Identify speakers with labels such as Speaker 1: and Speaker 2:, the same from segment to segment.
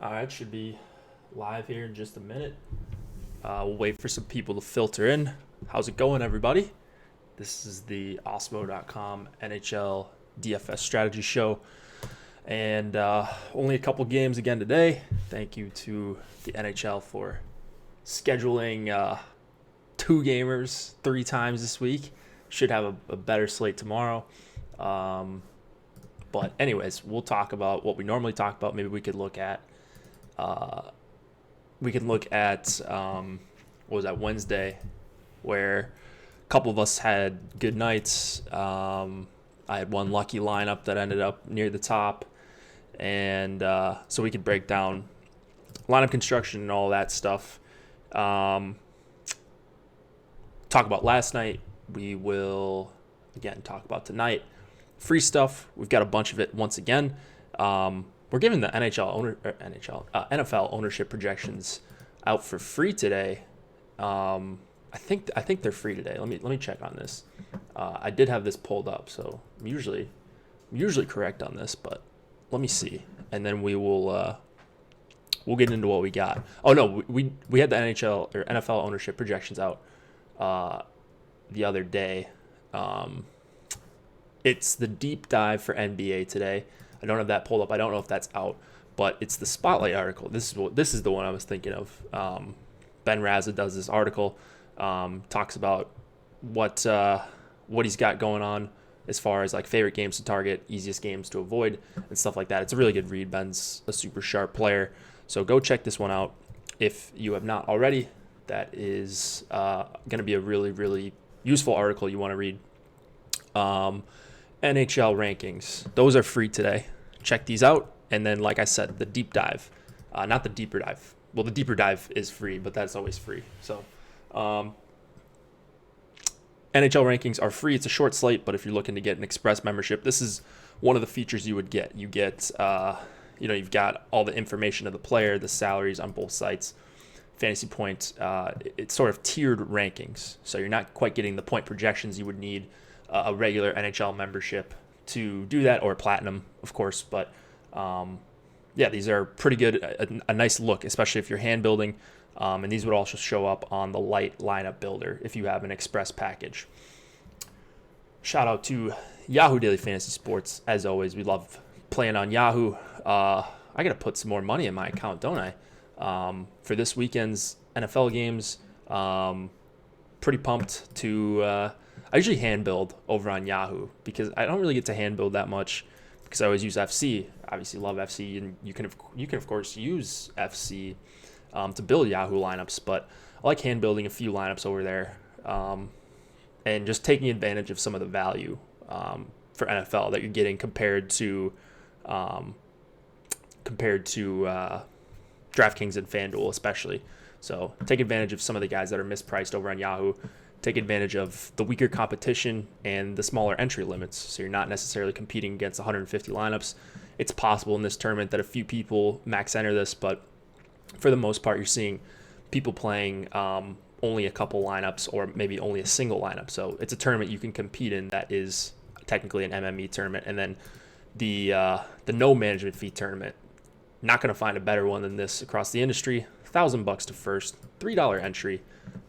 Speaker 1: All right, should be live here in just a minute. We'll wait for some people to filter in. How's it going, everybody? This is the Osmo.com NHL DFS Strategy Show. And only a couple games again today. Thank you to the NHL for scheduling two gamers 3 times this week. Should have a better slate tomorrow. But anyways, we'll talk about what we normally talk about. Maybe we could look at what was that, Wednesday, where a couple of us had good nights. I had one lucky lineup that ended up near the top, and so we could break down lineup construction and all that stuff. Talk about last night. We will again talk about tonight. Free stuff. We've got a bunch of it once again. We're giving the NFL ownership projections out for free today. I think they're free today. Let me check on this. I did have this pulled up, so I'm usually correct on this, but let me see, and then we'll get into what we got. Oh no, we had the NHL or NFL ownership projections out the other day. It's the deep dive for NBA today. I don't have that pulled up. I don't know if that's out, but it's the Spotlight article. This is the one I was thinking of. Ben Raza does this article, talks about what he's got going on as far as like favorite games to target, easiest games to avoid, and stuff like that. It's a really good read. Ben's a super sharp player, so go check this one out if you have not already. That is going to be a really, really useful article you want to read. NHL rankings. Those are free today. Check these out. And then, like I said, the deep dive. Not the deeper dive. Well, the deeper dive is free, but that's always free. So, NHL rankings are free. It's a short slate, but if you're looking to get an express membership, this is one of the features you would get. You get, you've got all the information of the player, the salaries on both sites, fantasy points. It's sort of tiered rankings. So you're not quite getting the point projections you would need a regular NHL membership to do that, or platinum, of course. But these are pretty good, a nice look, especially if you're hand building. And these would also show up on the light lineup builder if you have an express package. Shout out to Yahoo Daily Fantasy Sports. As always, we love playing on Yahoo. I got to put some more money in my account, don't I? For this weekend's NFL games. Pretty pumped to... I usually hand build over on Yahoo because I don't really get to hand build that much because I always use FC. Obviously love FC, and you can of course use FC to build Yahoo lineups, but I like hand building a few lineups over there and just taking advantage of some of the value for NFL that you're getting compared to DraftKings and FanDuel especially. So take advantage of some of the guys that are mispriced over on Yahoo. Take advantage of the weaker competition and the smaller entry limits, so you're not necessarily competing against 150 lineups. It's possible in this tournament that a few people max enter this, but for the most part, you're seeing people playing only a couple lineups or maybe only a single lineup. So it's a tournament you can compete in that is technically an MME tournament. And then the no management fee tournament, not going to find a better one than this across the industry. $1,000 to first, $3 entry.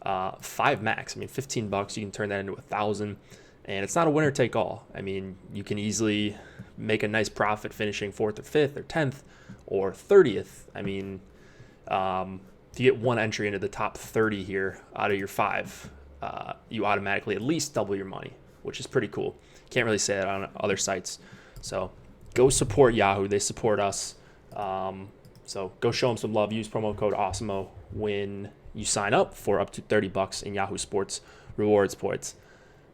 Speaker 1: 5 max. I mean, $15, you can turn that into $1,000, and it's not a winner take all. I mean, you can easily make a nice profit finishing 4th or 5th or 10th or 30th. I mean, if you get one entry into the top 30 here out of your 5, you automatically at least double your money, which is pretty cool. Can't really say that on other sites. So go support Yahoo. They support us. So go show them some love. Use promo code AWESOMO when you sign up for up to $30 in Yahoo Sports rewards points.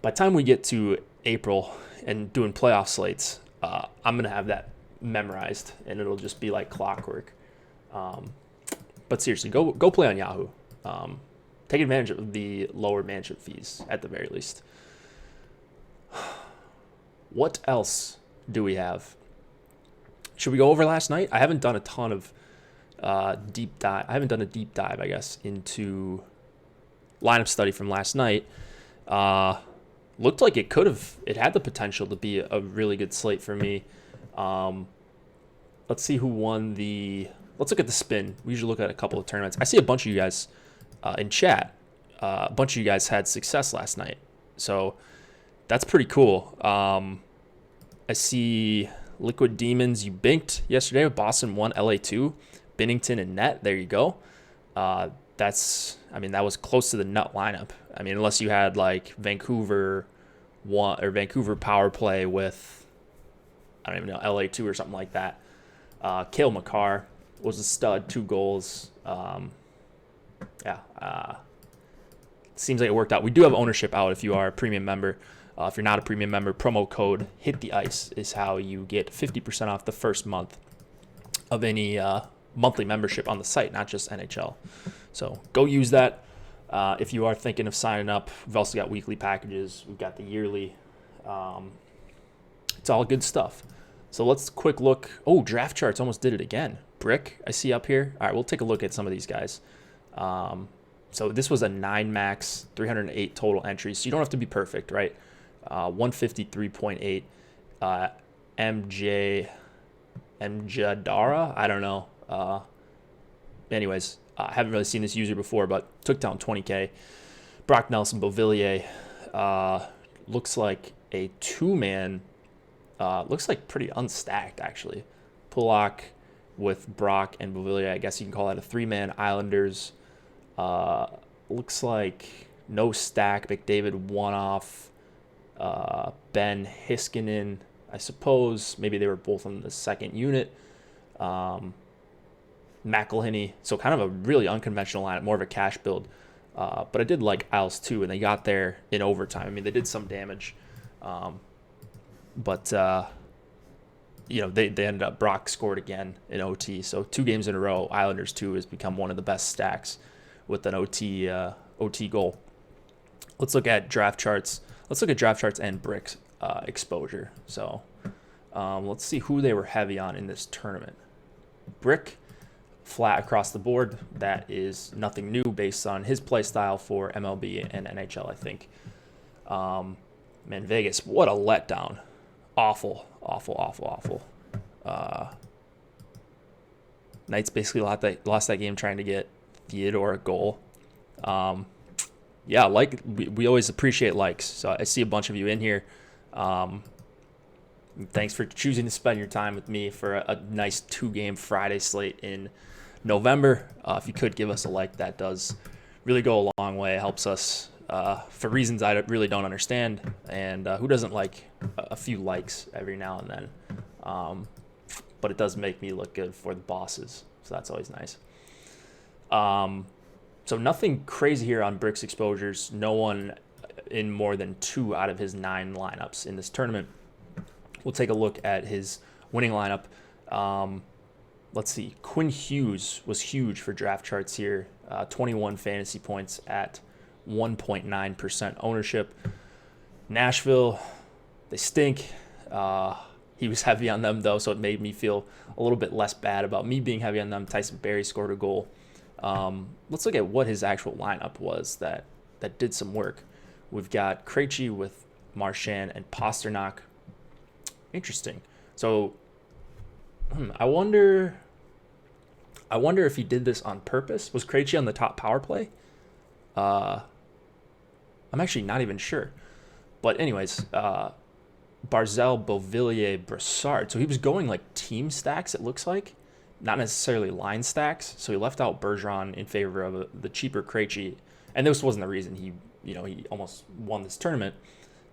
Speaker 1: By the time we get to April and doing playoff slates, I'm going to have that memorized, and it'll just be like clockwork. But seriously, go play on Yahoo. Take advantage of the lower management fees at the very least. What else do we have? Should we go over last night? I haven't done a ton of deep dive. I haven't done a deep dive, I guess, into lineup study from last night. Looked like it had the potential to be a really good slate for me. Let's see who won the let's look at the spin. We usually look at a couple of tournaments. I see a bunch of you guys in chat. A bunch of you guys had success last night, so that's pretty cool. I see Liquid Demons. You binked yesterday with Boston 1, LA 2, Binnington and net. There you go. That was close to the nut lineup. I mean, unless you had like Vancouver power play with, I don't even know, LA 2 or something like that. Cale Makar was a stud, 2 goals. Seems like it worked out. We do have ownership out if you are a premium member. If you're not a premium member, promo code Hit the Ice is how you get 50% off the first month of any monthly membership on the site, not just NHL. So go use that if you are thinking of signing up. We've also got weekly packages. We've got the yearly. It's all good stuff. So let's quick look. Oh, draft charts almost did it again. Brick, I see up here. All right, we'll take a look at some of these guys. So this was a 9 max, 308 total entries. So you don't have to be perfect, right? 153.8. Mjadara, I don't know. Anyways, I haven't really seen this user before, but took down 20K. Brock Nelson, Beauvillier, looks like a 2-man. Looks like pretty unstacked, actually. Pulak with Brock and Beauvillier. I guess you can call that a 3-man. Islanders. Looks like no stack. McDavid 1-off. Ben Hiskinen. I suppose maybe they were both on the second unit. McElhinney. So kind of a really unconventional lineup, more of a cash build. But I did like Isles too, and they got there in overtime. I mean, they did some damage. But they ended up, Brock scored again in OT. So 2 games in a row, Islanders 2 has become one of the best stacks with an OT goal. Let's look at draft charts. Let's look at draft charts and Brick's exposure. So let's see who they were heavy on in this tournament. Brick, flat across the board. That is nothing new based on his play style for MLB and NHL, I think. Man, Vegas, what a letdown. Awful. Knights basically lost that game trying to get Theodore a goal. We always appreciate likes. So I see a bunch of you in here. Thanks for choosing to spend your time with me for a nice 2-game Friday slate in November. If you could give us a like, that does really go a long way. It helps us for reasons I really don't understand. And who doesn't like a few likes every now and then? But it does make me look good for the bosses. So that's always nice. So nothing crazy here on Brick's exposures. No one in more than 2 out of his 9 lineups in this tournament. We'll take a look at his winning lineup. Let's see. Quinn Hughes was huge for draft charts here. 21 fantasy points at 1.9% ownership. Nashville, they stink. He was heavy on them, though, so it made me feel a little bit less bad about me being heavy on them. Tyson Barrie scored a goal. Let's look at what his actual lineup was that did some work. We've got Krejci with Marchand and Pasternak. Interesting. So, I wonder if he did this on purpose. Was Krejci on the top power play? I'm actually not even sure. But anyways, Barzal, Beauvillier, Brassard. So he was going like team stacks, it looks like. Not necessarily line stacks. So he left out Bergeron in favor of the cheaper Krejci. And this wasn't the reason he almost won this tournament.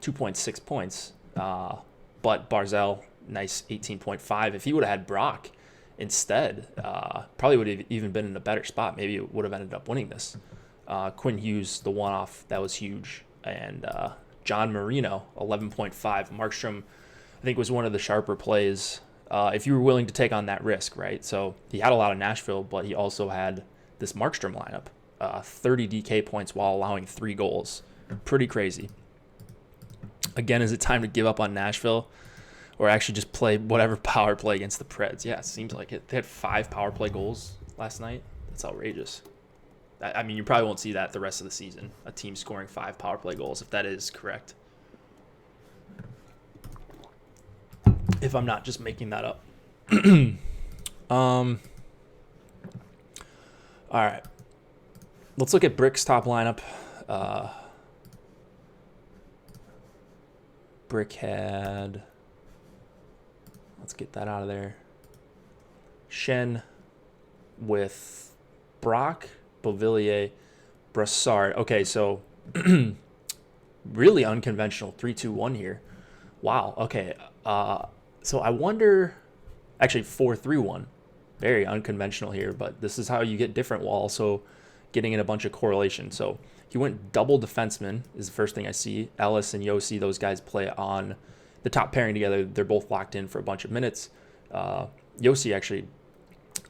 Speaker 1: 2.6 points. But Barzal, nice 18.5. If he would have had Brock instead, probably would have even been in a better spot. Maybe it would have ended up winning this. Quinn Hughes, the one-off, that was huge. And John Marino, 11.5. Markstrom, I think, was one of the sharper plays if you were willing to take on that risk, right? So he had a lot of Nashville, but he also had this Markstrom lineup. 30 DK points while allowing 3 goals. Pretty crazy. Again, is it time to give up on Nashville or actually just play whatever power play against the Preds? Yeah, it seems like it. They had 5 power play goals last night. That's outrageous. I mean, you probably won't see that the rest of the season, a team scoring 5 power play goals, if that is correct. If I'm not just making that up. All right. Let's look at Brick's top lineup. Brick had... Let's get that out of there. Shen with Brock, Beauvillier, Brassard. Okay, so really unconventional 3-2-1 here. Wow. Okay. So I wonder, actually 4-3-1. Very unconventional here, but this is how you get different while also getting in a bunch of correlation. So he went double defenseman is the first thing I see. Ellis and Yossi, those guys play on the top pairing together. They're both locked in for a bunch of minutes. Yossi actually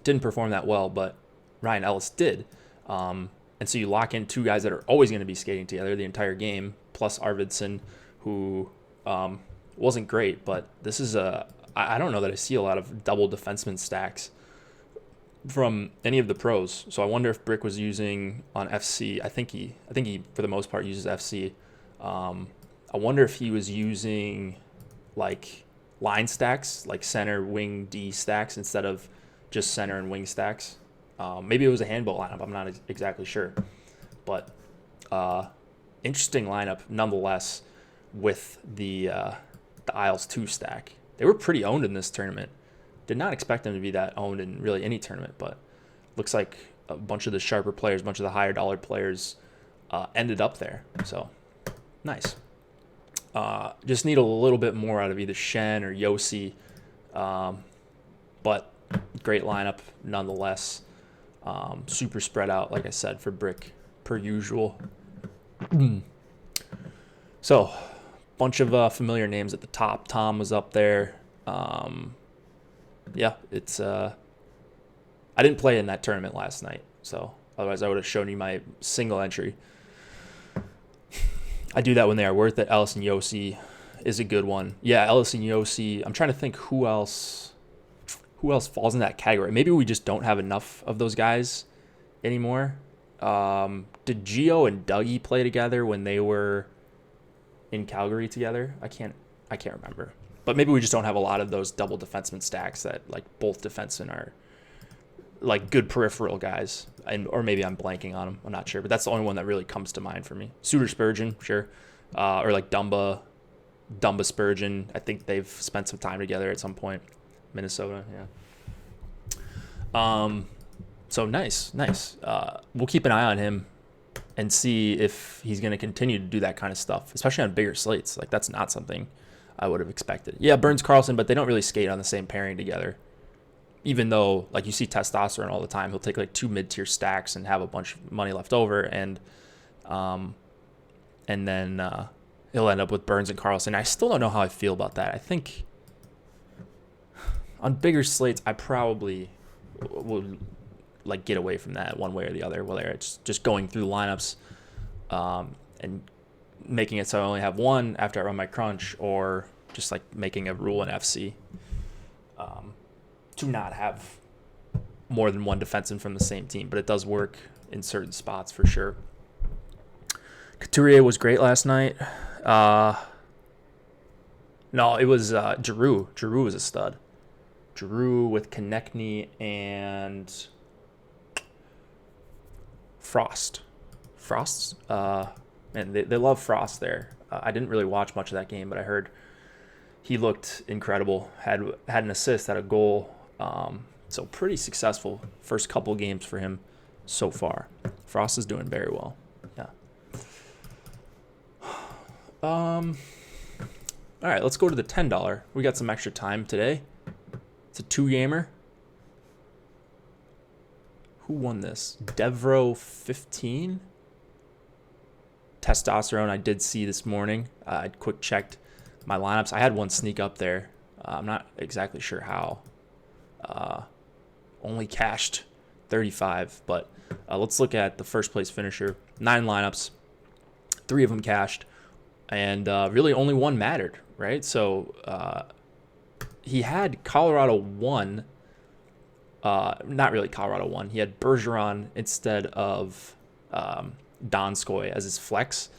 Speaker 1: didn't perform that well, but Ryan Ellis did. And so you lock in two guys that are always going to be skating together the entire game, plus Arvidsson, who wasn't great, but this is I don't know that I see a lot of double defenseman stacks from any of the pros. So I wonder if Brick was using on FC. I think he for the most part uses FC. I wonder if he was using like line stacks, like center, wing, D stacks instead of just center and wing stacks. Maybe it was a handball lineup. I'm not exactly sure, but interesting lineup nonetheless with the Isles 2 stack. They were pretty owned in this tournament. Did not expect them to be that owned in really any tournament, but looks like a bunch of the sharper players, a bunch of the higher dollar players ended up there. So nice. Just need a little bit more out of either Shen or Yossi, but great lineup nonetheless. Super spread out, like I said, for Brick per usual. So, bunch of familiar names at the top. Tom was up there. Yeah, it's I didn't play in that tournament last night, so otherwise I would have shown you my single entry. I do that when they are worth it. Ellis and Yossi is a good one. Yeah, Ellis and Yossi. I'm trying to think who else falls in that category. Maybe we just don't have enough of those guys anymore. Did Gio and Dougie play together when they were in Calgary together? I can't remember. But maybe we just don't have a lot of those double defenseman stacks that like both defensemen are like good peripheral guys, or maybe I'm blanking on them. I'm not sure, but that's the only one that really comes to mind for me. Suter Spurgeon, sure, or like Dumba Spurgeon. I think they've spent some time together at some point. Minnesota, yeah. So nice. We'll keep an eye on him and see if he's going to continue to do that kind of stuff, especially on bigger slates. Like that's not something I would have expected. Yeah, Burns Carlson, but they don't really skate on the same pairing together. Even though, like, you see Testosterone all the time, he'll take like two mid-tier stacks and have a bunch of money left over, and then he'll end up with Burns and Carlson. I still don't know how I feel about that. I think on bigger slates, I probably will like get away from that one way or the other, whether it's just going through the lineups and making it so I only have one after I run my crunch, or just like making a rule in FC to not have more than one defenseman from the same team. But it does work in certain spots for sure. Couturier was great last night. No, it was Giroux. Giroux was a stud. Giroux with Konechny and Frost. Man, they love Frost there. I didn't really watch much of that game, but I heard he looked incredible. Had an assist, had a goal. So pretty successful first couple games for him so far. Frost is doing very well. Yeah. All right, let's go to the $10. We got some extra time today. It's a 2-gamer. Who won this? Devro 15. Testosterone I did see this morning. I quick checked my lineups. I had one sneak up there. I'm not exactly sure how. Only cashed 35, but let's look at the first place finisher. 9 lineups, 3 of them cashed, and really only one mattered, right? So he had Colorado 1. Not really Colorado 1. He had Bergeron instead of Donskoy as his flex.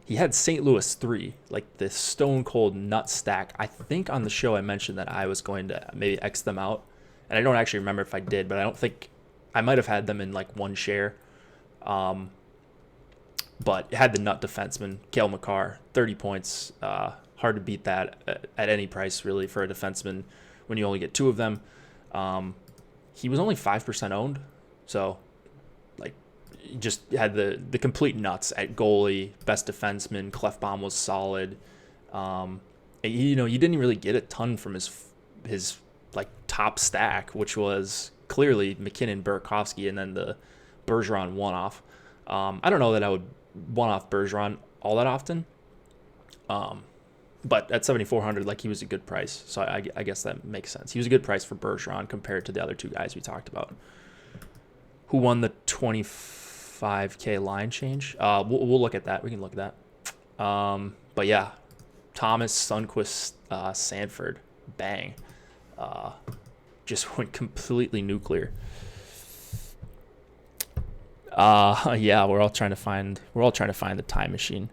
Speaker 1: He had St. Louis 3, like the stone cold nut stack. I think on the show I mentioned that I was going to maybe X them out, and I don't actually remember if I did, but I don't think I might have had them in like one share. But had the nut defenseman, Cale Makar, 30 points. Hard to beat that at any price, really, for a defenseman when you only get 2 of them. He was only 5% owned, so like just had the complete nuts at goalie, best defenseman. Clefbaum was solid. You didn't really get a ton from his like top stack, which was clearly McKinnon, Burakovsky, and then the Bergeron one-off. I don't know that I would one-off Bergeron all that often, but at 7,400, like, he was a good price, so I guess that makes sense. He was a good price for Bergeron compared to the other 2 guys we talked about. Who won the 25K line change? We'll look at that. We can look at that. But yeah, Thomas, Sundqvist, Sanford, bang, just went completely nuclear. Yeah, we're all trying to find the time machine.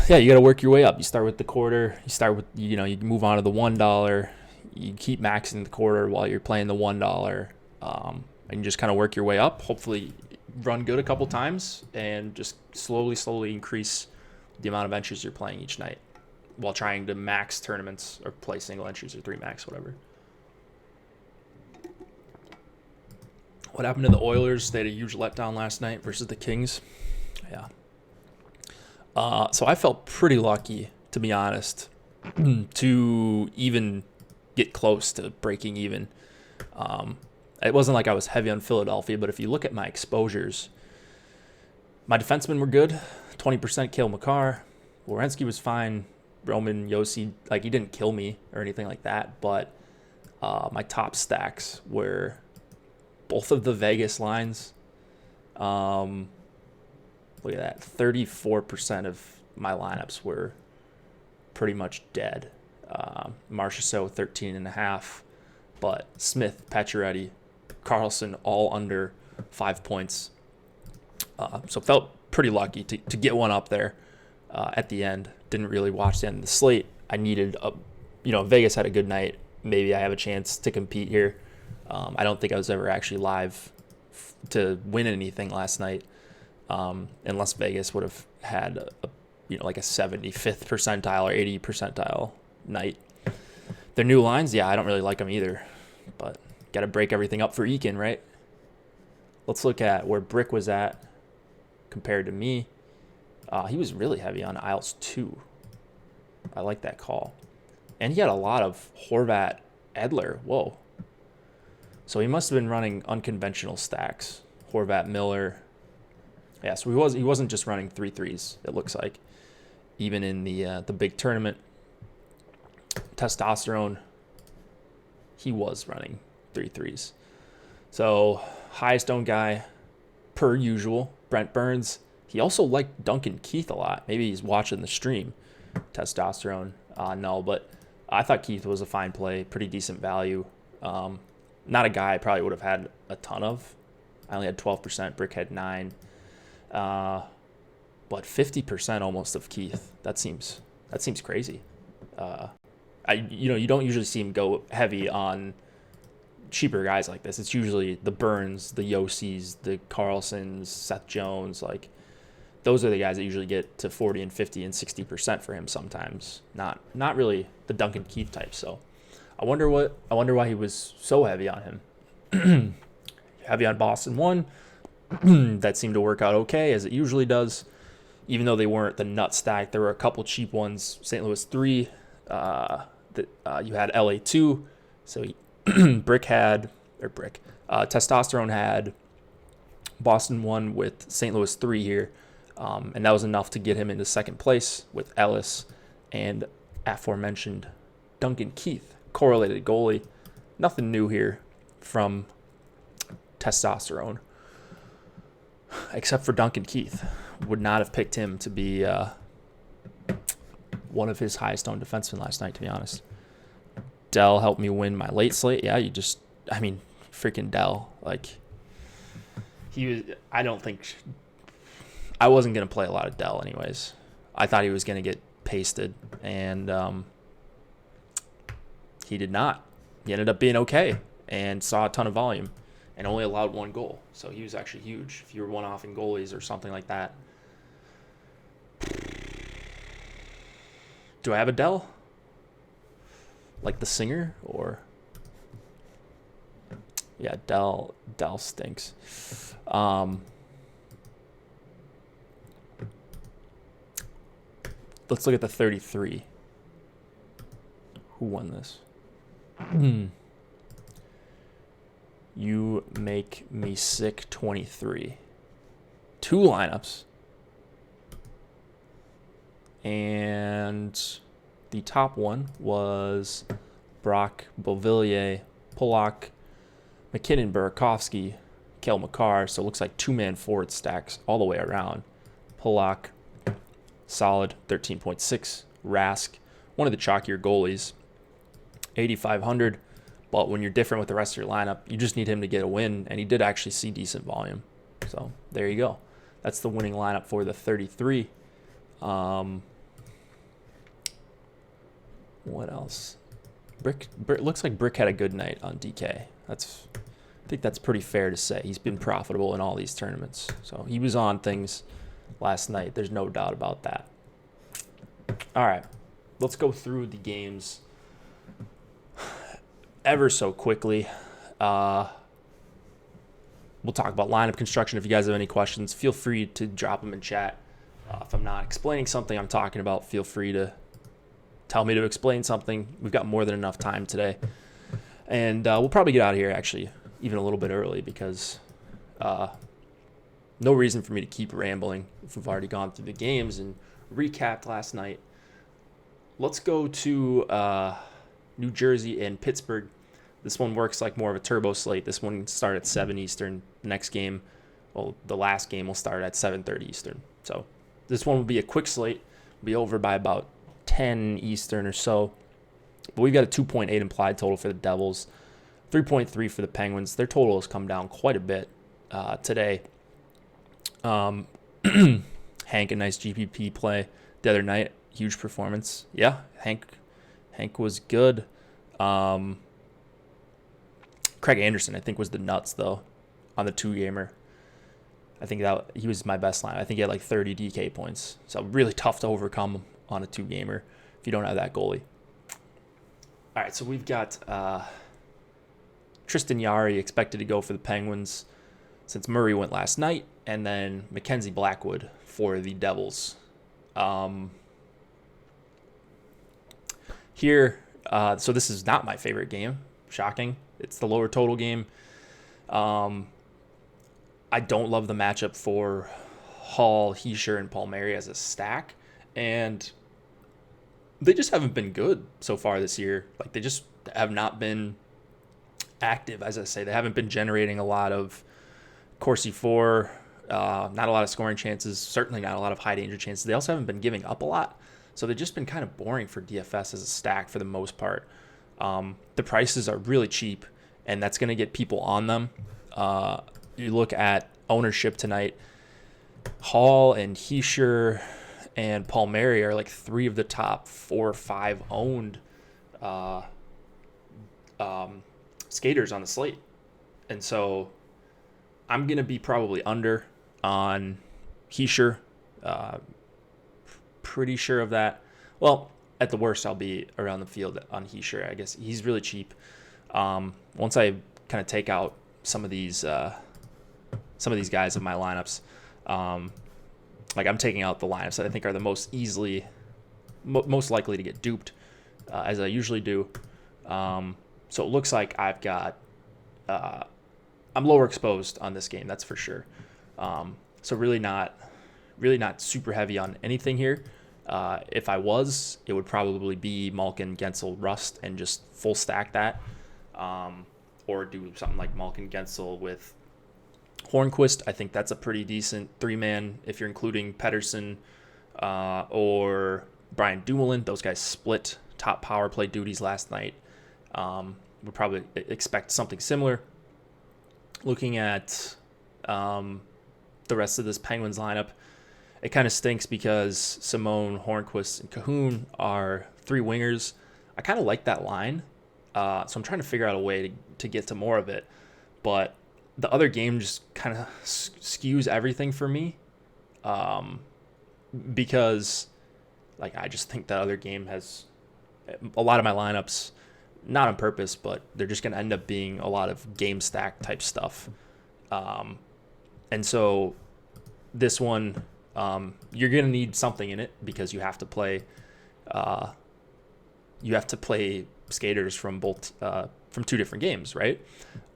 Speaker 1: Yeah, you got to work your way up. You start with the quarter. You start with, you move on to the $1. You keep maxing the quarter while you're playing the $1. And you just kind of work your way up. Hopefully run good a couple times and just slowly increase the amount of entries you're playing each night while trying to max tournaments or play single entries or 3 max, whatever. What happened to the Oilers? They had a huge letdown last night versus the Kings. Yeah. So I felt pretty lucky, to be honest, to even get close to breaking even. It wasn't like I was heavy on Philadelphia, but if you look at my exposures, my defensemen were good. 20% Cale Makar. Werenski was fine. Roman Josi, like, he didn't kill me or anything like that, but my top stacks were both of the Vegas lines. Look at that. 34% of my lineups were pretty much dead. Marchessault, 13.5. But Smith, Pacioretty, Carlson, all under 5 points. So felt pretty lucky to get one up there at the end. Didn't really watch the end of the slate. I needed Vegas had a good night. Maybe I have a chance to compete here. I don't think I was ever actually live to win anything last night. Unless Vegas would have had like a 75th percentile or 80 percentile night. Their new lines, yeah, I don't really like them either, but got to break everything up for Eakin, right? Let's look at where Brick was at compared to me. He was really heavy on Isles 2. I like that call. And he had a lot of Horvat, Edler. Whoa. So he must have been running unconventional stacks. Horvat, Miller. Yeah, so he wasn't just running 3-3s, it looks like. Even in the big tournament, Testosterone, he was running 3-3s. So highest owned guy, per usual, Brent Burns. He also liked Duncan Keith a lot. Maybe he's watching the stream. Testosterone, no, but I thought Keith was a fine play, pretty decent value. Not a guy I probably would have had a ton of. I only had 12%. Brick had 9%. But 50% almost of Keith. That seems crazy. You don't usually see him go heavy on cheaper guys like this. It's usually the Burns, the Yosis, the Carlsons, Seth Jones. Like, those are the guys that usually get to 40 and 50 and 60% for him sometimes. Not really the Duncan Keith type. So I wonder why he was so heavy on him. Heavy on Boston 1. That seemed to work out okay, as it usually does. Even though they weren't the nut stack, there were a couple cheap ones. St. Louis 3. You had LA 2. So Testosterone had Boston 1 with St. Louis 3 here. And that was enough to get him into second place with Ellis and aforementioned Duncan Keith, correlated goalie. Nothing new here from Testosterone, except for Duncan Keith. Would not have picked him to be one of his highest owned defensemen last night, to be honest. Dell helped me win my late slate. Yeah, freaking Dell. Like, I wasn't going to play a lot of Dell anyways. I thought he was going to get pasted, and he did not. He ended up being okay and saw a ton of volume. and only allowed 1 goal. So he was actually huge if you were one off in goalies or something like that. Do I have Adele? Like the singer? Or yeah, Dell stinks. Let's look at the 33. Who won this? You make me sick 23. 2 lineups. And the top one was Brock, Beauvillier, Polak, McKinnon, Burakovsky, Kale McCarr. So it looks like 2-man forward stacks all the way around. Polak, solid, 13.6. Rask, one of the chalkier goalies, 8,500. But when you're different with the rest of your lineup, you just need him to get a win, and he did actually see decent volume. So there you go. That's the winning lineup for the 33. What else? Brick looks like Brick had a good night on DK. I think that's pretty fair to say. He's been profitable in all these tournaments. So he was on things last night. There's no doubt about that. All right. Let's go through the games ever so quickly. We'll talk about lineup construction. If you guys have any questions, feel free to drop them in chat. If I'm not explaining something I'm talking about, feel free to tell me to explain something. We've got more than enough time today. And we'll probably get out of here, actually, even a little bit early because no reason for me to keep rambling if we've already gone through the games and recapped last night. Let's go to New Jersey and Pittsburgh. This one works like more of a turbo slate. This one started at 7 Eastern. The next game, well, the last game will start at 7:30 Eastern. So this one will be a quick slate. Will be over by about 10 Eastern or so. But we've got a 2.8 implied total for the Devils, 3.3 for the Penguins. Their total has come down quite a bit today. Hank, a nice GPP play the other night. Huge performance. Yeah, Hank was good. Craig Anderson, I think, was the nuts, though, on the 2-gamer. I think that he was my best line. I think he had like 30 DK points. So really tough to overcome on a 2-gamer if you don't have that goalie. All right, so we've got Tristan Jarry expected to go for the Penguins since Murray went last night, and then Mackenzie Blackwood for the Devils. So this is not my favorite game. Shocking. It's the lower total game. I don't love the matchup for Hall, Hischier, and Palmieri as a stack, and they just haven't been good so far this year. Like, they just have not been active, as I say. They haven't been generating a lot of Corsi 4, not a lot of scoring chances, certainly not a lot of high danger chances. They also haven't been giving up a lot, so they've just been kind of boring for DFS as a stack for the most part. The prices are really cheap, and that's going to get people on them. You look at ownership tonight, Hall and Hischier and Palmieri are like 3 of the top 4 or 5 owned skaters on the slate. And so I'm going to be probably under on Hischier. Pretty sure of that. Well, at the worst, I'll be around the field on Hischier. I guess he's really cheap. Once I kind of take out some of these guys in my lineups, like I'm taking out the lineups that I think are the most likely to get duped, as I usually do. So it looks like I've got I'm lower exposed on this game, that's for sure. So really not super heavy on anything here. If I was, it would probably be Malkin, Gensel, Rust, and just full stack that. Or do something like Malkin, Gensel with Hornquist. I think that's a pretty decent 3-man if you're including Pedersen or Brian Dumoulin. Those guys split top power play duties last night. Would probably expect something similar. Looking at the rest of this Penguins lineup, it kind of stinks because Simone, Hornquist, and Cahoon are 3 wingers. I kind of like that line, so I'm trying to figure out a way to get to more of it. But the other game just kind of skews everything for me, because like I just think that other game has a lot of my lineups, not on purpose, but they're just going to end up being a lot of game stack type stuff. And so this one, you're going to need something in it because you have to play skaters from both from two different games, right?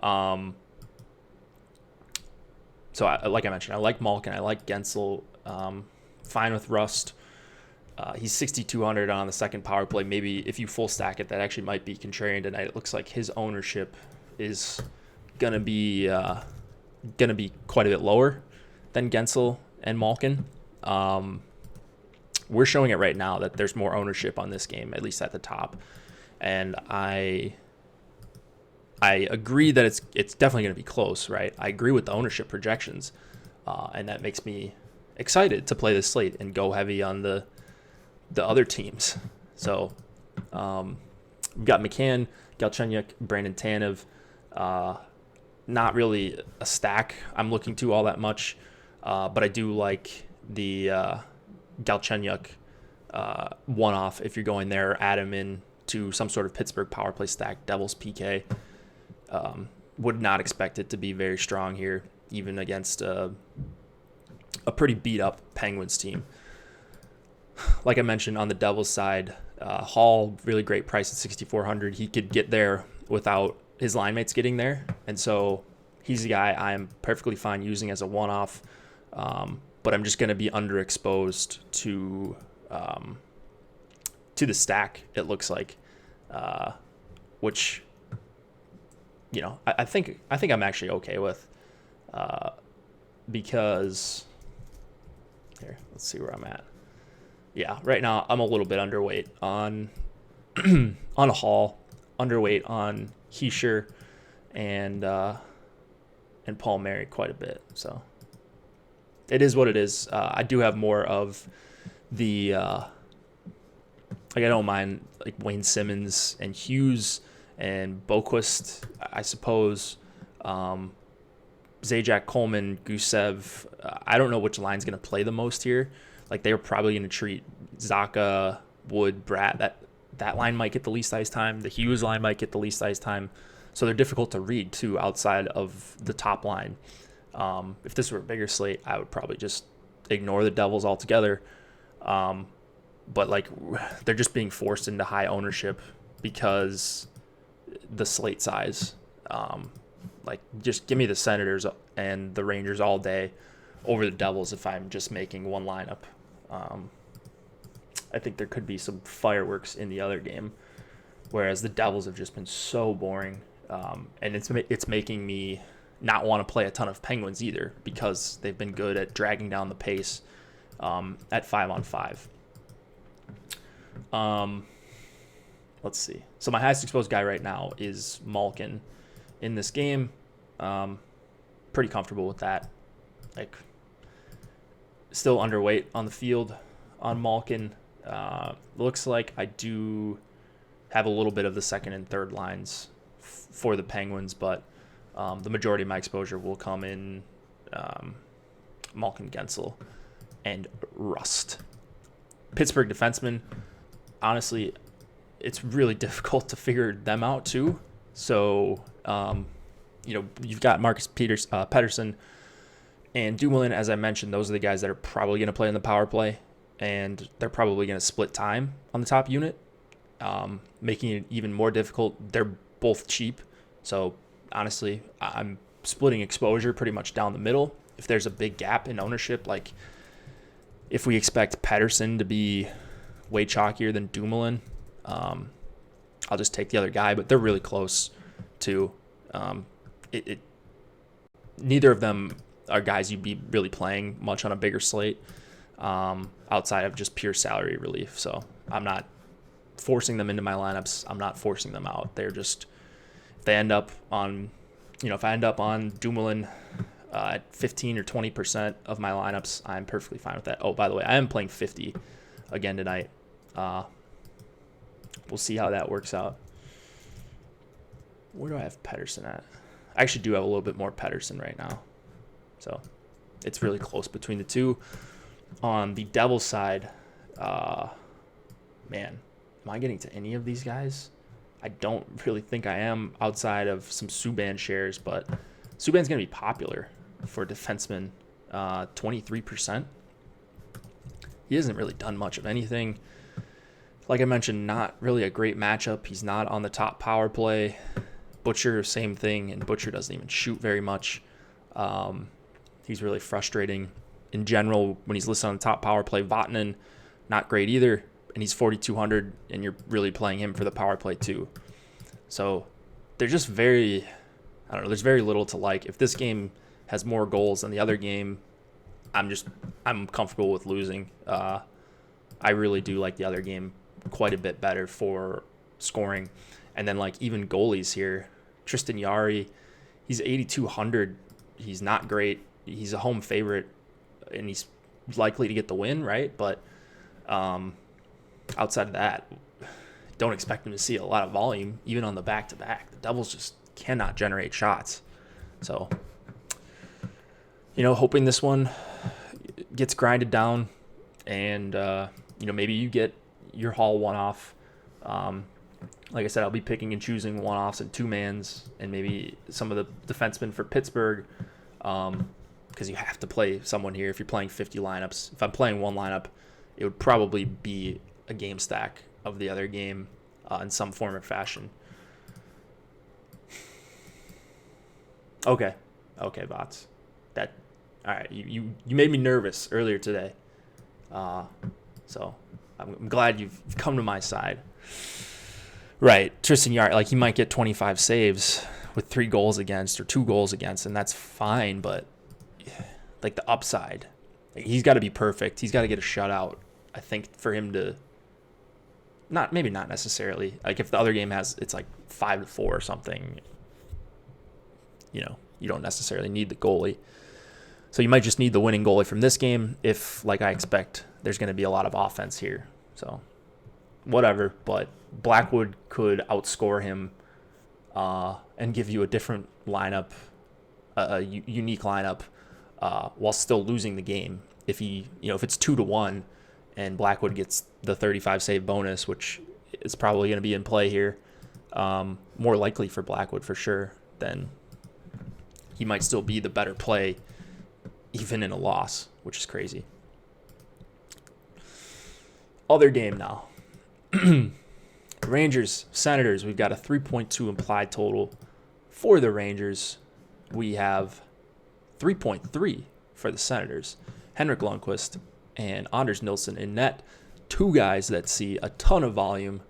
Speaker 1: So like I mentioned, I like Malkin, I like Gensel, fine with Rust. He's 6,200 on the second power play. Maybe if you full stack it, that actually might be contrarian tonight. It looks like his ownership is gonna be quite a bit lower than Gensel and Malkin. We're showing it right now that there's more ownership on this game, at least at the top, and I agree that it's definitely going to be close, right? I agree with the ownership projections, and that makes me excited to play this slate and go heavy on the other teams. So we've got McCann, Galchenyuk, Brandon Tanev. Not really a stack I'm looking to all that much, but I do like the Galchenyuk one-off if you're going there. Add him in to some sort of Pittsburgh power play stack, Devils PK. Would not expect it to be very strong here, even against a pretty beat-up Penguins team. Like I mentioned, on the Devils side, Hall, really great price at 6,400. He could get there without his line mates getting there, and so he's a guy I'm perfectly fine using as a one-off, but I'm just going to be underexposed to the stack, it looks like, which, you know, I think I'm actually okay with, because here, let's see where I'm at. Yeah, right now I'm a little bit underweight on on a Hall, underweight on Heischer, and Paul Mary quite a bit. So it is what it is. I do have more of the like I don't mind like Wayne Simmons and Hughes and Boquist, I suppose. Zajac, Coleman, Gusev. I don't know which line's going to play the most here. Like they're probably going to treat Zacha, Wood, Bratt. That line might get the least ice time. The Hughes line might get the least ice time. So they're difficult to read too outside of the top line. If this were a bigger slate, I would probably just ignore the Devils altogether. But like they're just being forced into high ownership because the slate size. Like just give me the Senators and the Rangers all day over the Devils if I'm just making one lineup. I think there could be some fireworks in the other game, whereas the Devils have just been so boring, and it's making me not want to play a ton of Penguins either because they've been good at dragging down the pace at 5-on-5. Let's see. So my highest exposed guy right now is Malkin in this game. Pretty comfortable with that. Like, still underweight on the field on Malkin. Looks like I do have a little bit of the second and third lines for the Penguins, but the majority of my exposure will come in Malkin, Gensel, and Rust. Pittsburgh defensemen, honestly, it's really difficult to figure them out too. So, you've got Marcus Pettersson and Dumoulin, as I mentioned. Those are the guys that are probably going to play in the power play, and they're probably going to split time on the top unit, making it even more difficult. They're both cheap, so honestly, I'm splitting exposure pretty much down the middle. If there's a big gap in ownership, like if we expect Pettersson to be way chalkier than Dumoulin, I'll just take the other guy, but they're really close to neither of them are guys you'd be really playing much on a bigger slate, outside of just pure salary relief. So I'm not forcing them into my lineups. I'm not forcing them out. They're just, if they end up on, if I end up on Dumoulin at 15 or 20% of my lineups, I'm perfectly fine with that. Oh, by the way, I am playing 50 again tonight. We'll see how that works out. Where do I have Pettersson at? I actually do have a little bit more Pedersen right now. So it's really close between the two. On the Devils side, man, am I getting to any of these guys? I don't really think I am outside of some Subban shares, but Subban's going to be popular for defensemen, 23%. He hasn't really done much of anything. Like I mentioned, not really a great matchup. He's not on the top power play. Butcher, same thing, and Butcher doesn't even shoot very much. He's really frustrating. In general, when he's listed on the top power play, Vatanen, not great either, and he's 4,200, and you're really playing him for the power play too. So they're just very, I don't know, there's very little to like. If this game has more goals than the other game, I'm comfortable with losing. I really do like the other game quite a bit better for scoring. And then like even goalies here, Tristan Jarry, he's 8,200. He's not great. He's a home favorite, and he's likely to get the win, right? But outside of that, don't expect him to see a lot of volume, even on the back-to-back. The Devils just cannot generate shots. So, hoping this one gets grinded down, and, maybe you get your Hall one-off. Like I said, I'll be picking and choosing one-offs and two-mans, and maybe some of the defensemen for Pittsburgh, because you have to play someone here if you're playing 50 lineups. If I'm playing one lineup, it would probably be a game stack of the other game in some form or fashion. Okay, bots. All right. You made me nervous earlier today, so I'm glad you've come to my side. Right, Tristan Jarry, he might get 25 saves with 3 goals against or 2 goals against, and that's fine. But the upside, he's got to be perfect. He's got to get a shutout, I think, for him to not necessarily. If the other game it's 5-4 or something, you don't necessarily need the goalie. So you might just need the winning goalie from this game if, like I expect, there's going to be a lot of offense here. So whatever, but Blackwood could outscore him and give you a different lineup, a unique lineup, while still losing the game. If if it's 2-1 and Blackwood gets the 35 save bonus, which is probably going to be in play here, more likely for Blackwood for sure, then he might still be the better play even in a loss, which is crazy. Other game now. Rangers, Senators, we've got a 3.2 implied total for the Rangers. We have 3.3 for the Senators. Henrik Lundqvist and Anders Nilsson in net. 2 guys that see a ton of volume.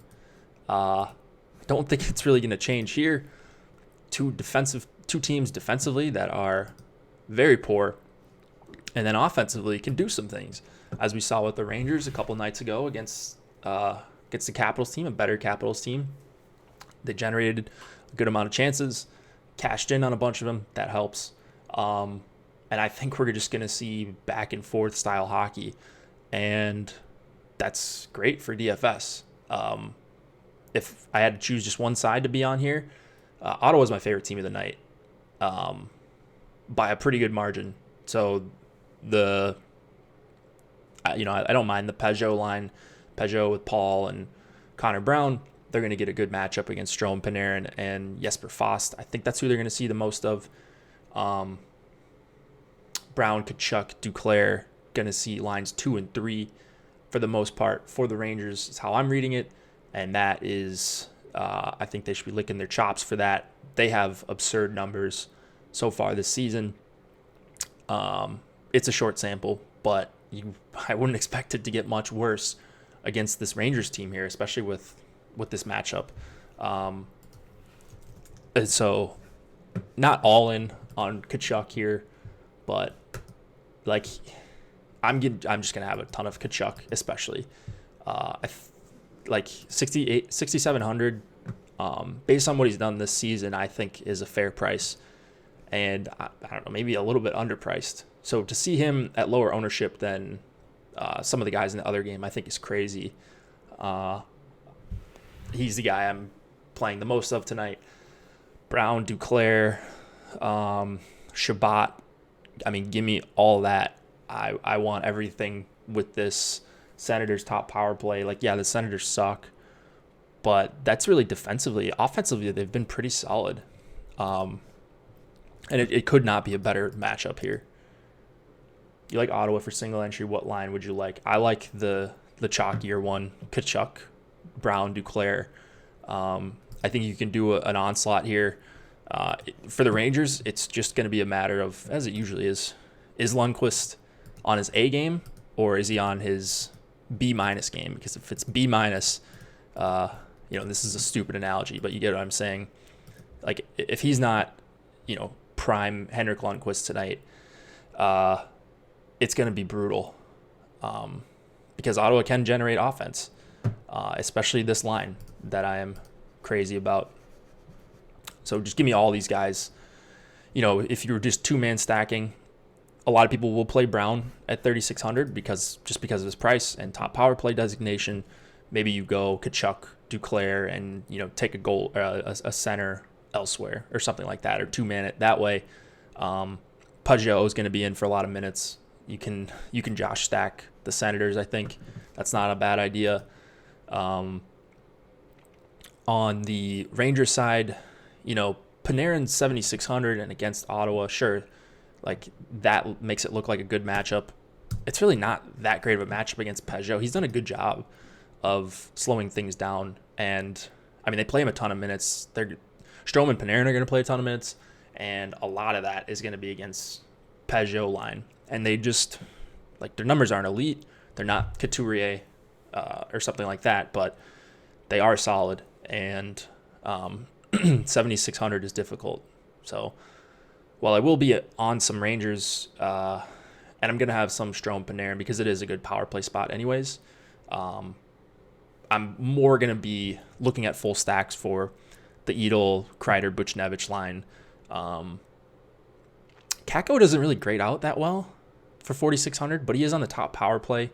Speaker 1: Don't think it's really going to change here. 2 teams defensively that are very poor, and then offensively can do some things, as we saw with the Rangers a couple nights ago against the Capitals team, a better Capitals team. They generated a good amount of chances, cashed in on a bunch of them. That helps. And I think we're just going to see back and forth style hockey, and that's great for DFS. If I had to choose just one side to be on here, Ottawa's my favorite team of the night, by a pretty good margin. So I don't mind the Peugeot line. Peugeot with Paul and Connor Brown, they're going to get a good matchup against Strome, Panarin, and Jesper Fast. I think that's who they're going to see the most of. Brown, Tkachuk, Duclair, going to see lines 2 and 3 for the most part for the Rangers is how I'm reading it. And that is, I think they should be licking their chops for that. They have absurd numbers so far this season. It's a short sample, but I wouldn't expect it to get much worse against this Rangers team here, especially with this matchup. And so not all in on Tkachuk here, but I'm just gonna have a ton of Tkachuk, especially 6,700 based on what he's done this season. I think is a fair price, and I don't know, maybe a little bit underpriced. So to see him at lower ownership than some of the guys in the other game, I think is crazy. He's the guy I'm playing the most of tonight. Brown, Duclair, Shabbat. I mean, give me all that. I want everything with this Senators top power play. Like, yeah, the Senators suck, but that's really defensively. Offensively, they've been pretty solid. And it could not be a better matchup here. You like Ottawa for single entry? What line would you like? I like the chalkier one, Tkachuk, Brown, Duclair. I think you can do an onslaught here. For the Rangers, it's just going to be a matter of, as it usually is Lundqvist on his A game or is he on his B minus game? Because if it's B minus, this is a stupid analogy, but you get what I'm saying. Like, if he's not, prime Henrik Lundqvist tonight, it's going to be brutal because Ottawa can generate offense, especially this line that I am crazy about. So just give me all these guys. If you're just two-man stacking, a lot of people will play Brown at 3,600 because of his price and top power play designation. Maybe you go Tkachuk, Duclair, and take a goal, a center elsewhere or something like that, or two-man it that way. Pajot is going to be in for a lot of minutes. You can Josh stack the Senators. I think that's not a bad idea. On the Rangers side, Panarin's 7,600 and against Ottawa, sure, like that makes it look like a good matchup. It's really not that great of a matchup against Pajot. He's done a good job of slowing things down, and I mean they play him a ton of minutes. Strome and Panarin are going to play a ton of minutes, and a lot of that is going to be against Pajot line. And they just, like, their numbers aren't elite. They're not Couturier or something like that, but they are solid. And 7,600 is difficult. So while I will be on some Rangers, and I'm going to have some Strome Panarin because it is a good power play spot anyways, I'm more going to be looking at full stacks for the Edel, Kreider, Buchnevich line. Kakko doesn't really grade out that well for 4,600, but he is on the top power play,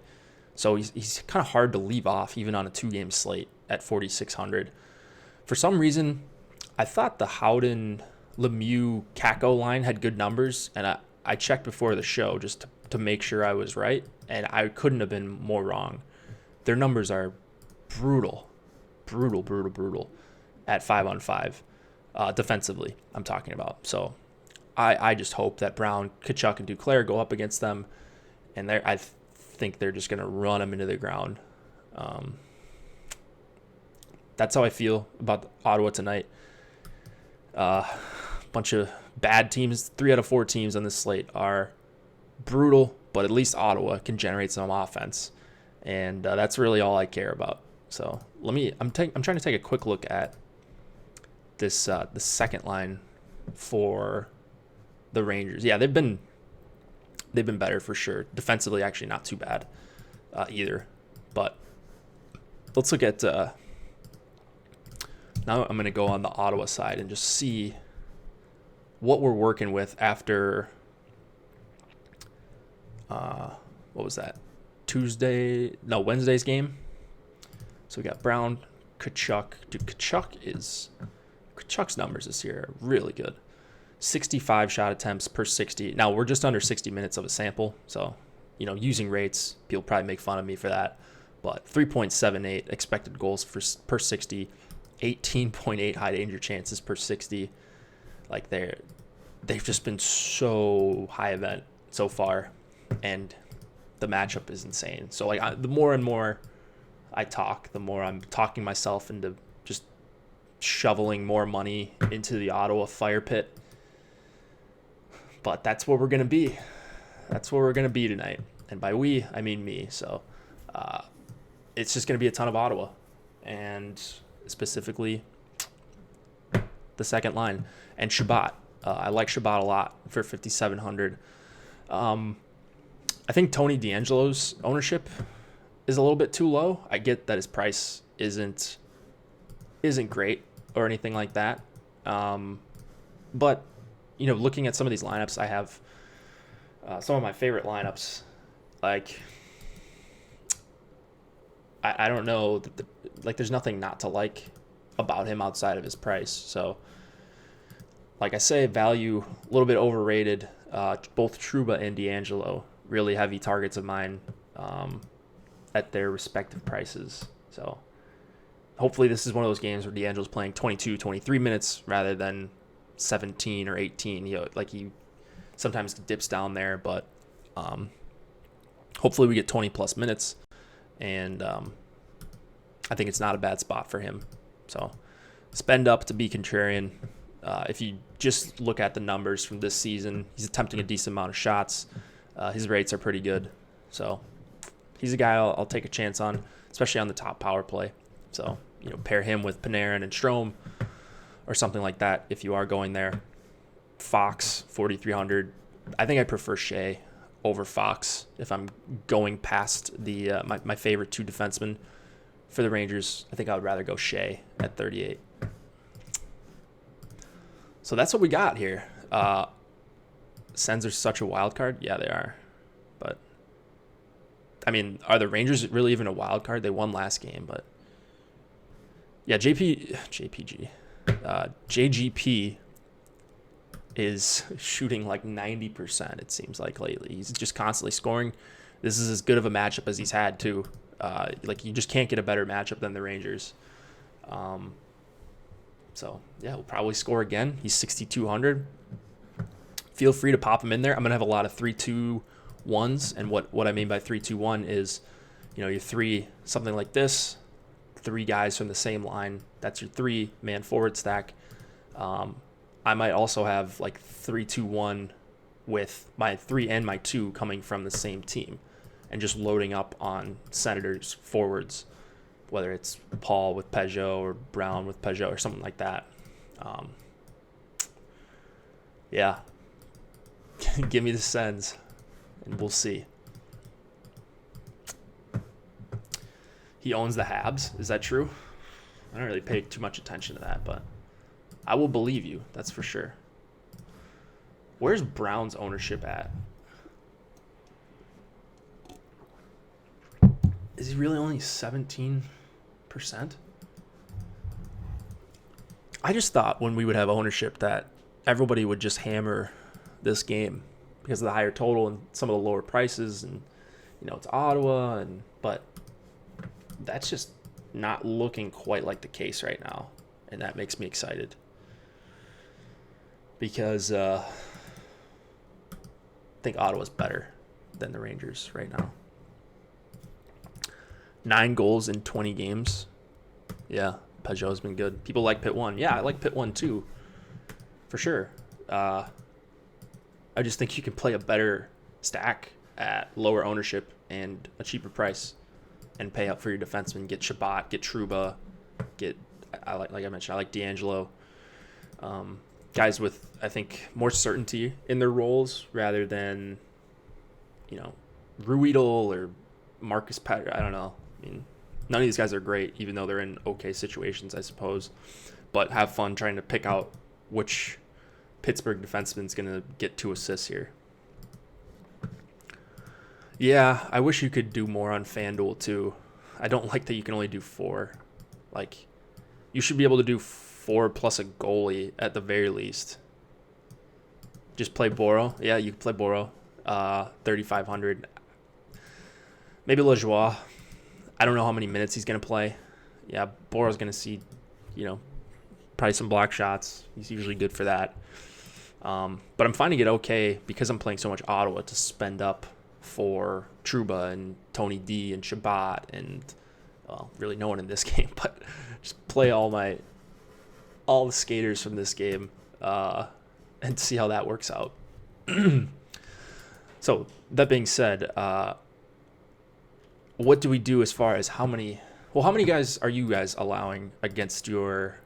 Speaker 1: so he's kind of hard to leave off even on a two-game slate at 4,600. For some reason, I thought the Howden, Lemieux, Kakko line had good numbers, and I checked before the show just to make sure I was right, and I couldn't have been more wrong. Their numbers are brutal at 5-on-5, defensively I'm talking about. So I just hope that Brown, Tkachuk, and Duclair go up against them, and I think they're just going to run them into the ground. That's how I feel about Ottawa tonight. Bunch of bad teams. 3 out of 4 teams on this slate are brutal, but at least Ottawa can generate some offense, and that's really all I care about. So I'm trying to take a quick look at this the second line for the Rangers. Yeah, they've been better for sure. Defensively, actually not too bad either. But let's look at now. I'm going to go on the Ottawa side and just see what we're working with after what was that? Wednesday's game. So we got Brown, Tkachuk. Dude, Tkachuk's numbers this year are really good. 65 shot attempts per 60. Now, we're just under 60 minutes of a sample, so, using rates, people probably make fun of me for that, but 3.78 expected goals per 60, 18.8 high danger chances per 60. Like, they've just been so high event so far, and the matchup is insane. So, like, the more and more I talk, the more I'm talking myself into just shoveling more money into the Ottawa fire pit. But that's where we're going to be. That's where we're going to be tonight. And by we, I mean me. So it's just going to be a ton of Ottawa. And specifically the second line. And Shabbat. I like Shabbat a lot for 5,700. I think Tony DeAngelo's ownership is a little bit too low. I get that his price isn't great or anything like that. But looking at some of these lineups, I have some of my favorite lineups. Like, I don't know, there's nothing not to like about him outside of his price. So, like I say, value a little bit overrated. Both Trouba and D'Angelo, really heavy targets of mine at their respective prices. So hopefully this is one of those games where D'Angelo's playing 22, 23 minutes rather than 17 or 18. He sometimes dips down there, but hopefully we get 20 plus minutes, and I think it's not a bad spot for him. So spend up to be contrarian. If you just look at the numbers from this season, he's attempting a decent amount of shots. His rates are pretty good. So he's a guy I'll take a chance on, especially on the top power play. So, pair him with Panarin and Strome or something like that if you are going there. Fox, 4,300. I think I prefer Shea over Fox if I'm going past the my favorite two defensemen for the Rangers. I think I would rather go Shea at 38. So that's what we got here. Sens are such a wild card. Yeah, they are. But, I mean, are the Rangers really even a wild card? They won last game, but... Yeah, JGP is shooting like 90%, it seems like, lately. He's just constantly scoring. This is as good of a matchup as he's had, too. You just can't get a better matchup than the Rangers. So, yeah, he'll probably score again. He's 6,200. Feel free to pop him in there. I'm going to have a lot of 3-2-1s, and what I mean by 3-2-1 is, your three, something like this, three guys from the same line. That's your three-man forward stack. I might also have like 3-2-1 with my 3 and my 2 coming from the same team and just loading up on Senators forwards, whether it's Paul with Peugeot or Brown with Peugeot or something like that. Yeah. Give me the Sens, and we'll see. He owns the Habs. Is that true? I don't really pay too much attention to that, but I will believe you. That's for sure. Where's Brown's ownership at? Is he really only 17%? I just thought when we would have ownership that everybody would just hammer this game because of the higher total and some of the lower prices, and it's Ottawa, but that's just not looking quite like the case right now, and that makes me excited because I think Ottawa's better than the Rangers right now. 9 goals in 20 games. Yeah, Peugeot's been good. People like Pitt 1. Yeah, I like Pitt 1 too, for sure. I just think you can play a better stack at lower ownership and a cheaper price and pay up for your defenseman. Get Shabbat, get Trouba, like I mentioned, I like D'Angelo. Guys with, I think, more certainty in their roles rather than, Ruedel or Marcus Petr. I don't know. I mean, none of these guys are great, even though they're in okay situations, I suppose. But have fun trying to pick out which Pittsburgh defenseman's going to get 2 assists here. Yeah, I wish you could do more on FanDuel too. I don't like that you can only do 4. Like, you should be able to do 4 plus a goalie at the very least. Just play Boro. Yeah, you can play Boro. 3,500. Maybe Lajoie. I don't know how many minutes he's going to play. Yeah, Boro's going to see, probably some block shots. He's usually good for that. But I'm finding it okay because I'm playing so much Ottawa to spend up for Trouba and Tony D and Shabbat and, well, really no one in this game, but just play all the skaters from this game and see how that works out. So that being said, what do we do as far as how many guys are you guys allowing against your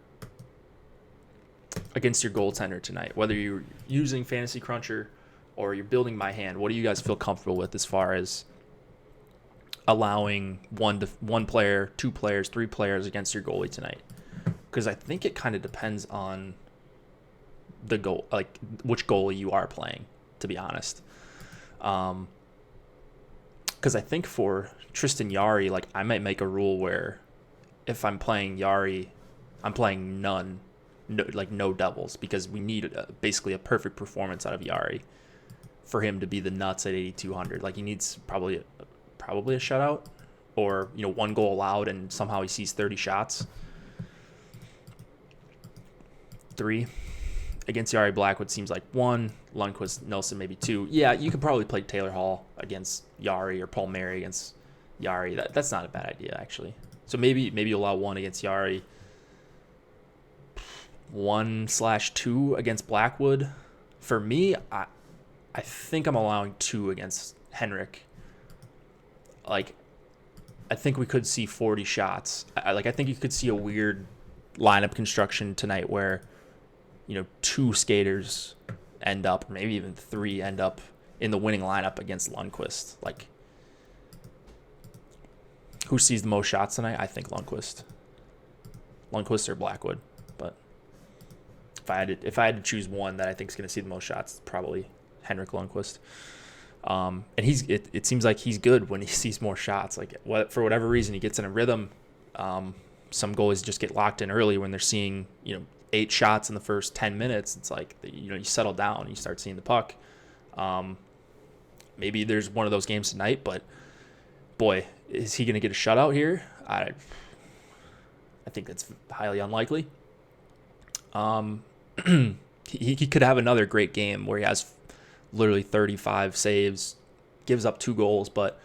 Speaker 1: goaltender tonight? Whether you're using Fantasy Cruncher or you're building My Hand, what do you guys feel comfortable with as far as allowing one player, 2 players, 3 players against your goalie tonight? Because I think it kind of depends on the goal, like which goalie you are playing, to be honest. Because I think for Tristan Jarry, I might make a rule where if I'm playing Jarry, I'm playing none no doubles, because we need basically a perfect performance out of Yari for him to be the nuts at 8,200. Like, he needs probably a shutout, or one goal allowed and somehow he sees 30 shots. 3 against Yari Blackwood seems like 1. Lundqvist, Nelson, maybe 2. Yeah, you could probably play Taylor Hall against Yari or Palmieri against Yari. That's not a bad idea, actually. So maybe allow 1 against Yari, 1/2 against Blackwood. For me, I think I'm allowing 2 against Henrik. Like, I think we could see 40 shots. I think you could see a weird lineup construction tonight where 2 skaters end up, or maybe even 3 end up in the winning lineup against Lundqvist. Like, who sees the most shots tonight? I think Lundqvist or Blackwood. But if I had to choose one that I think is going to see the most shots, probably Henrik Lundqvist. And it seems like he's good when he sees more shots. Like, for whatever reason, he gets in a rhythm. Some goalies just get locked in early when they're seeing 8 shots in the first 10 minutes. It's like, you settle down and you start seeing the puck. Maybe there's one of those games tonight, but boy, is he going to get a shutout here? I think that's highly unlikely. He could have another great game where he has literally 35 saves, gives up 2 goals, but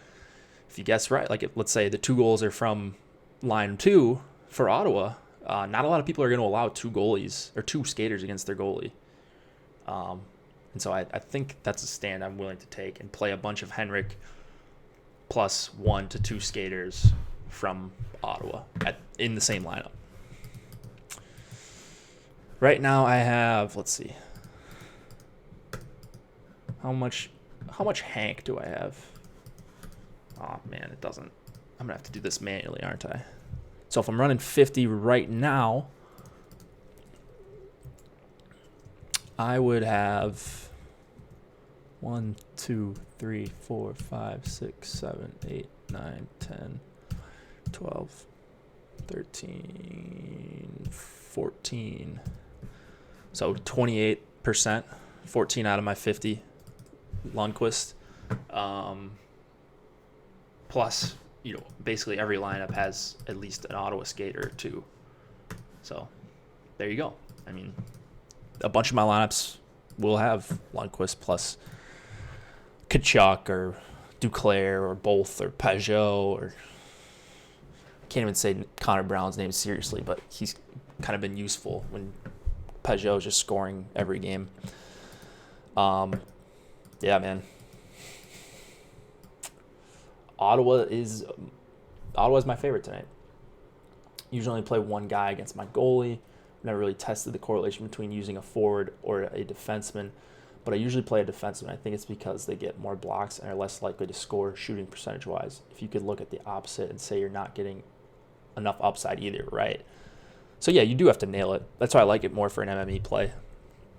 Speaker 1: if you guess right, like, let's say the 2 goals are from line 2 for Ottawa, not a lot of people are going to allow 2 goalies or 2 skaters against their goalie. And so I think that's a stand I'm willing to take and play a bunch of Henrik plus 1 to 2 skaters from Ottawa in the same lineup. Right now I have, let's see, how much Hank do I have? Oh man, it doesn't. I'm gonna have to do this manually, aren't I? So if I'm running 50 right now, I would have 1, 2, 3, 4, 5, 6, 7, 8, 9, 10, 12, 13, 14. So 28%, 14 out of my 50. Lundqvist. Plus, basically every lineup has at least an Ottawa skater or 2. So there you go. I mean, a bunch of my lineups will have Lundqvist plus Tkachuk or Duclair or both or Peugeot, or can't even say Connor Brown's name seriously, but he's kind of been useful when Peugeot is just scoring every game. Yeah, man. Ottawa is my favorite tonight. Usually only play one guy against my goalie. Never really tested the correlation between using a forward or a defenseman, but I usually play a defenseman. I think it's because they get more blocks and are less likely to score shooting percentage-wise. If you could look at the opposite and say you're not getting enough upside either, right? So yeah, you do have to nail it. That's why I like it more for an MME play.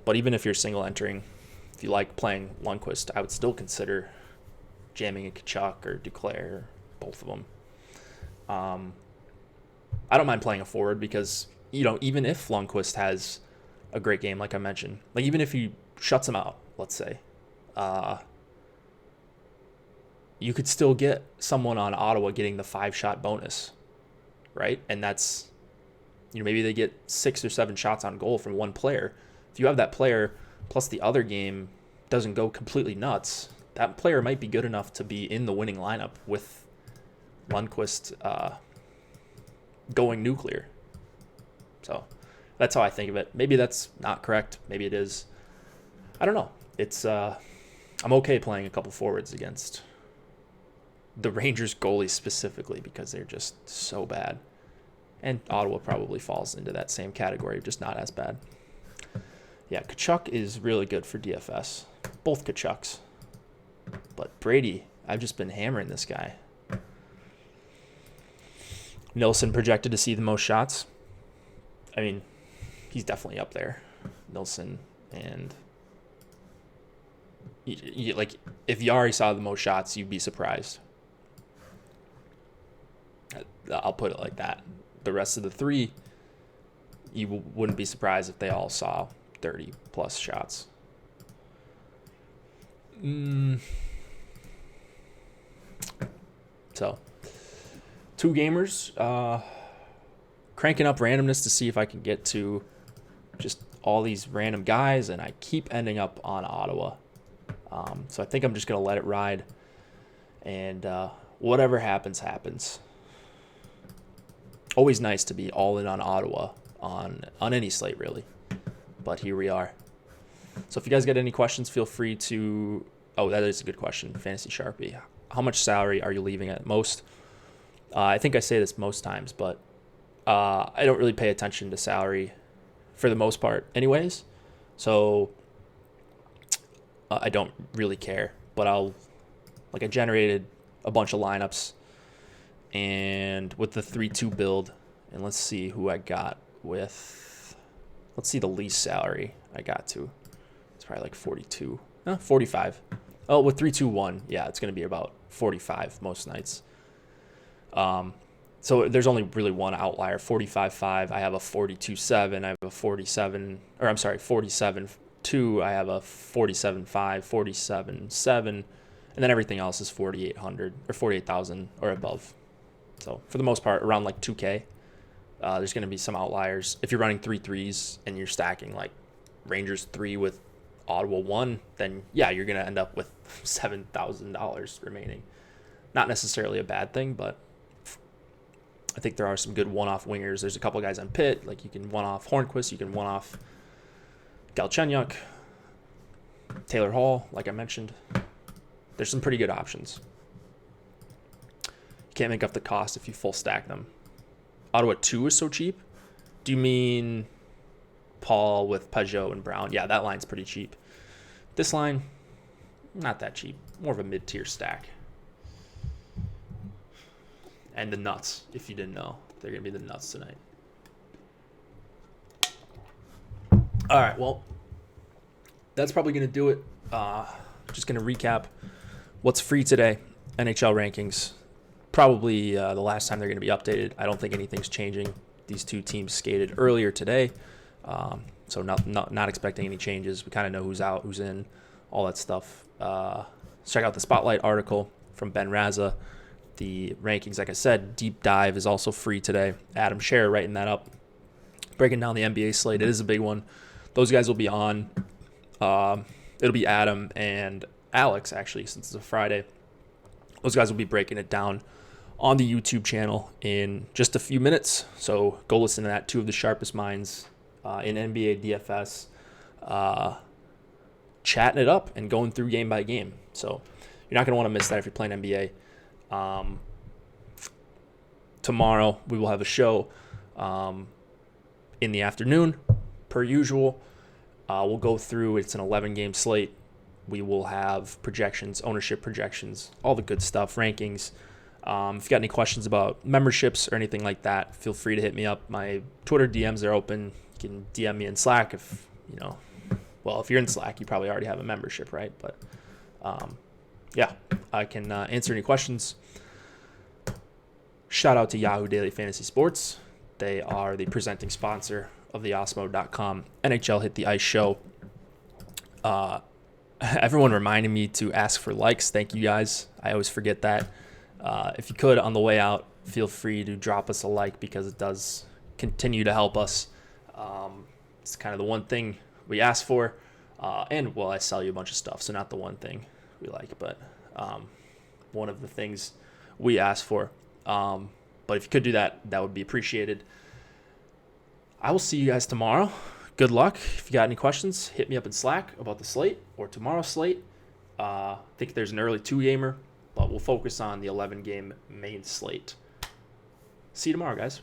Speaker 1: But even if you're single entering, if you like playing Lundqvist, I would still consider jamming a Tkachuk or Duclair, or both of them. I don't mind playing a forward because, even if Lundqvist has a great game, like I mentioned, like even if he shuts him out, let's say, you could still get someone on Ottawa getting the 5-shot bonus, right? And that's, maybe they get 6 or 7 shots on goal from one player. If you have that player plus the other game doesn't go completely nuts, that player might be good enough to be in the winning lineup with Lundqvist going nuclear. So that's how I think of it. Maybe that's not correct. Maybe it is. I don't know. It's I'm okay playing a couple forwards against the Rangers goalies specifically because they're just so bad. And Ottawa probably falls into that same category, just not as bad. Yeah, Tkachuk is really good for DFS. Both Tkachuks. But Brady, I've just been hammering this guy. Nilsson projected to see the most shots. I mean, he's definitely up there. Nilsson and... like, if Yari saw the most shots, you'd be surprised. I'll put it like that. The rest of the 3, you wouldn't be surprised if they all saw 30 plus shots. So, two gamers, cranking up randomness to see if I can get to just all these random guys, and I keep ending up on Ottawa. So I think I'm just going to let it ride, and whatever happens, happens. Always nice to be all in on Ottawa on any slate, really. But here we are. So if you guys got any questions, feel free to... Oh, that is a good question. Fantasy Sharpie. How much salary are you leaving at most? I think I say this most times, but I don't really pay attention to salary for the most part anyways. So I don't really care. But I generated a bunch of lineups, and with the 3-2 build, and let's see who I got with... Let's see the least salary I got to. It's probably like 42. 45. Oh, with 3-2-1, yeah, it's going to be about 45 most nights. So there's only really one outlier, 45-5. I have a 42-7. I have a 47-2. I have a 47-5, 47-7, and then everything else is 4,800 or 48,000 or above. So for the most part, around like 2K. There's going to be some outliers. If you're running 3-3s and you're stacking like Rangers 3 with Ottawa 1, then yeah, you're going to end up with $7,000 remaining. Not necessarily a bad thing, but I think there are some good one-off wingers. There's a couple guys on Pitt. Like you can one-off Hornquist. You can one-off Galchenyuk, Taylor Hall, like I mentioned. There's some pretty good options. You can't make up the cost if you full stack them. Ottawa 2 is so cheap. Do you mean Paul with Peugeot and Brown? Yeah, that line's pretty cheap. This line, not that cheap. More of a mid-tier stack. And the nuts, if you didn't know. They're going to be the nuts tonight. All right, well, that's probably going to do it. Just going to recap what's free today. NHL rankings. Probably the last time they're going to be updated. I don't think anything's changing. These two teams skated earlier today. So not expecting any changes. We kind of know who's out, who's in, all that stuff. Check out the Spotlight article from Ben Raza. The rankings, like I said, Deep Dive is also free today. Adam Scherer writing that up. Breaking down the NBA slate. It is a big one. Those guys will be on. It'll be Adam and Alex, actually, since it's a Friday. Those guys will be breaking it down on the YouTube channel in just a few minutes. So go listen to that. Two of the sharpest minds in NBA DFS chatting it up and going through game by game. So you're not going to want to miss that if you're playing NBA. Tomorrow we will have a show in the afternoon, per usual. We'll go through, it's an 11-game slate. We will have projections, ownership projections, all the good stuff, rankings. If you got any questions about memberships or anything like that, feel free to hit me up. My Twitter DMs are open. You can DM me in Slack if you're in Slack, you probably already have a membership, right? But yeah, I can answer any questions. Shout out to Yahoo Daily Fantasy Sports. They are the presenting sponsor of the Osmo.com NHL Hit the Ice show. Everyone reminded me to ask for likes. Thank you guys. I always forget that. If you could, on the way out, feel free to drop us a like because it does continue to help us. It's kind of the one thing we ask for. I sell you a bunch of stuff, so not the one thing we like, but one of the things we ask for. But if you could do that, that would be appreciated. I will see you guys tomorrow. Good luck. If you got any questions, hit me up in Slack about the slate or tomorrow's slate. I think there's an early 2-gamer, but we'll focus on the 11-game main slate. See you tomorrow, guys.